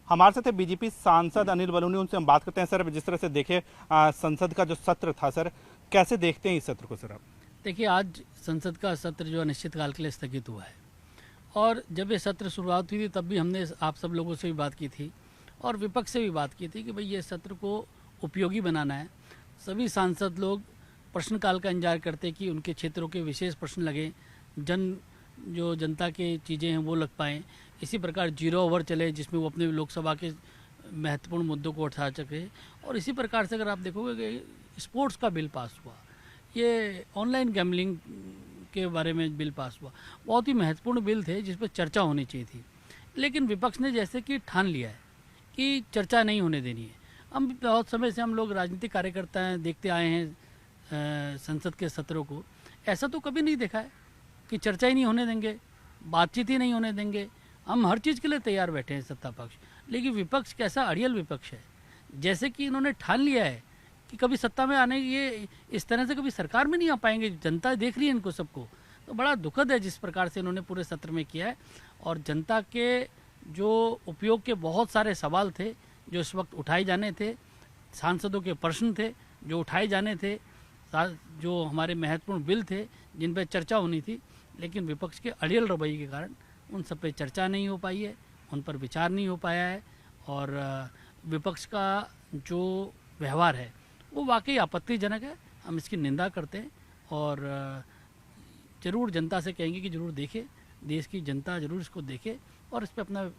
हमारे साथ बीजेपी सांसद अनिल बलूनी, उनसे हम बात करते हैं। सर, जिस तरह से देखे संसद का जो सत्र था, सर कैसे देखते हैं इस सत्र को? सर आप देखिए, आज संसद का सत्र जो अनिश्चितकाल के लिए स्थगित हुआ है और जब ये सत्र शुरुआत हुई थी तब भी हमने आप सब लोगों से भी बात की थी और विपक्ष से भी बात की थी कि भाई ये सत्र को उपयोगी बनाना है। सभी सांसद लोग प्रश्नकाल का इंतजार करते कि उनके क्षेत्रों के विशेष प्रश्न लगे, जो जनता के चीज़ें हैं वो लग पाएँ। इसी प्रकार 0 ओवर चले जिसमें वो अपने लोकसभा के महत्वपूर्ण मुद्दों को उठा सके। और इसी प्रकार से अगर आप देखोगे कि स्पोर्ट्स का बिल पास हुआ, ये ऑनलाइन गैम्बलिंग के बारे में बिल पास हुआ, बहुत ही महत्वपूर्ण बिल थे जिस पर चर्चा होनी चाहिए थी। लेकिन विपक्ष ने जैसे कि ठान लिया है कि चर्चा नहीं होने देनी है। हम बहुत समय से हम लोग राजनीतिक कार्यकर्ता हैं, देखते आए हैं संसद के सत्रों को। ऐसा तो कभी नहीं देखा है कि चर्चा ही नहीं होने देंगे, बातचीत ही नहीं होने देंगे। हम हर चीज़ के लिए तैयार बैठे हैं सत्ता पक्ष, लेकिन विपक्ष कैसा अड़ियल विपक्ष है। जैसे कि इन्होंने ठान लिया है कि कभी सत्ता में आने, ये इस तरह से कभी सरकार में नहीं आ पाएंगे। जनता देख रही है इनको सबको, तो बड़ा दुखद है जिस प्रकार से इन्होंने पूरे सत्र में किया है। और जनता के जो उपयोग के बहुत सारे सवाल थे जो इस वक्त उठाए जाने थे, सांसदों के प्रश्न थे जो उठाए जाने थे, जो हमारे महत्वपूर्ण बिल थे जिन पर चर्चा होनी थी, लेकिन विपक्ष के अड़ियल रवैये के कारण उन सब पे चर्चा नहीं हो पाई है, उन पर विचार नहीं हो पाया है। और विपक्ष का जो व्यवहार है वो वाकई आपत्तिजनक है। हम इसकी निंदा करते हैं और ज़रूर जनता से कहेंगे कि ज़रूर देखे, देश की जनता ज़रूर इसको देखे और इस पर अपना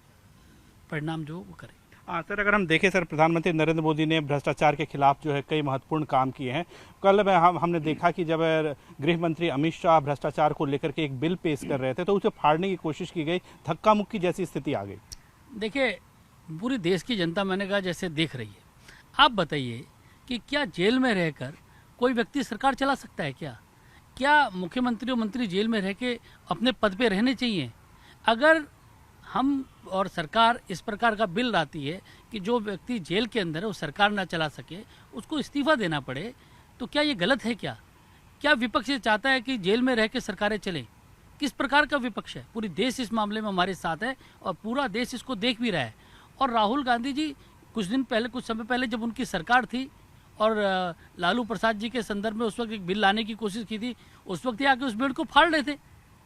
परिणाम जो वो करे। हाँ सर, अगर हम देखें सर, प्रधानमंत्री नरेंद्र मोदी ने भ्रष्टाचार के खिलाफ जो है कई महत्वपूर्ण काम किए हैं। कल में हमने देखा कि जब गृह मंत्री अमित शाह भ्रष्टाचार को लेकर के एक बिल पेश कर रहे थे तो उसे फाड़ने की कोशिश की गई, धक्का मुक्की जैसी स्थिति आ गई। देखिए, पूरी देश की जनता, मैंने कहा, जैसे देख रही है। आप बताइए कि क्या जेल में रहकर कोई व्यक्ति सरकार चला सकता है? क्या मुख्यमंत्री और मंत्री जेल में रह के अपने पद पे रहने चाहिए? अगर हम और सरकार इस प्रकार का बिल लाती है कि जो व्यक्ति जेल के अंदर है वो सरकार ना चला सके, उसको इस्तीफा देना पड़े, तो क्या ये गलत है? क्या विपक्ष ये चाहता है कि जेल में रह के सरकारें चलें? किस प्रकार का विपक्ष है? पूरी देश इस मामले में हमारे साथ है और पूरा देश इसको देख भी रहा है। और राहुल गांधी जी कुछ समय पहले जब उनकी सरकार थी और लालू प्रसाद जी के संदर्भ में उस वक्त एक बिल लाने की कोशिश की थी, उस वक्त ही आके उस बिल को फाड़ रहे थे।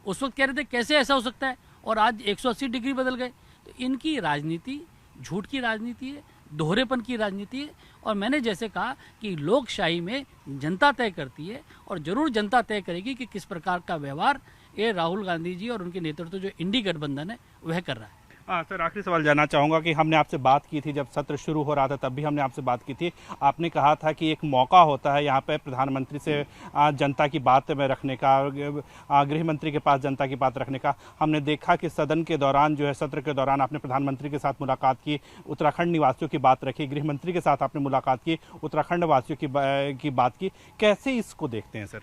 उस वक्त कह रहे थे कैसे ऐसा हो सकता है, और आज 180 डिग्री बदल गए। तो इनकी राजनीति झूठ की राजनीति है, दोहरेपन की राजनीति है। और मैंने जैसे कहा कि लोकशाही में जनता तय करती है और ज़रूर जनता तय करेगी कि किस प्रकार का व्यवहार ये राहुल गांधी जी और उनके नेतृत्व जो इंडी गठबंधन है वह कर रहा है। हाँ सर, आखिरी सवाल जानना चाहूँगा कि हमने आपसे बात की थी जब सत्र शुरू हो रहा था, तब भी हमने आपसे बात की थी। आपने कहा था कि एक मौका होता है यहाँ पे प्रधानमंत्री से जनता की बात में रखने का, गृह मंत्री के पास जनता की बात रखने का। हमने देखा कि सदन के दौरान जो है, सत्र के दौरान आपने प्रधानमंत्री के साथ मुलाकात की, उत्तराखंड निवासियों की बात रखी, गृह मंत्री के साथ आपने मुलाकात की, उत्तराखंड वासियों की बात की। कैसे इसको देखते हैं सर?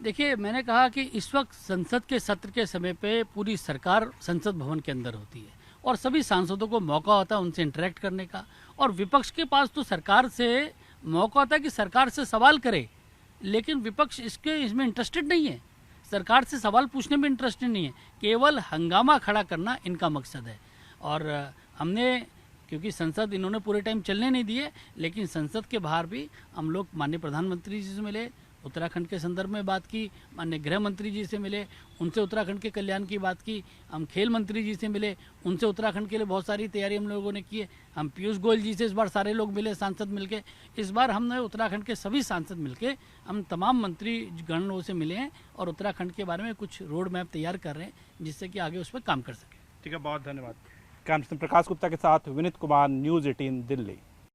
देखिए, मैंने कहा कि इस वक्त संसद के सत्र के समय पे पूरी सरकार संसद भवन के अंदर होती है और सभी सांसदों को मौका होता है उनसे इंटरेक्ट करने का। और विपक्ष के पास तो सरकार से मौका होता है कि सरकार से सवाल करे, लेकिन विपक्ष इसमें इंटरेस्टेड नहीं है। सरकार से सवाल पूछने में इंटरेस्टेड नहीं है, केवल हंगामा खड़ा करना इनका मकसद है। और हमने, क्योंकि संसद इन्होंने पूरे टाइम चलने नहीं दिए, लेकिन संसद के बाहर भी हम लोग माननीय प्रधानमंत्री जी से मिले, उत्तराखंड के संदर्भ में बात की, माननीय गृह मंत्री जी से मिले, उनसे उत्तराखंड के कल्याण की बात की। हम खेल मंत्री जी से मिले, उनसे उत्तराखंड के लिए बहुत सारी तैयारी हम लोगों ने की है। हम पीयूष गोयल जी से इस बार सारे लोग मिले, सांसद मिलके। इस बार हमने उत्तराखंड के सभी सांसद मिलके हम तमाम मंत्री गणों से मिले हैं और उत्तराखंड के बारे में कुछ रोड मैप तैयार कर रहे हैं जिससे कि आगे उस पर काम कर सकें। ठीक है, बहुत धन्यवाद। कैमरा पर्सन प्रकाश गुप्ता के साथ विनीत कुमार, न्यूज़ 18 दिल्ली।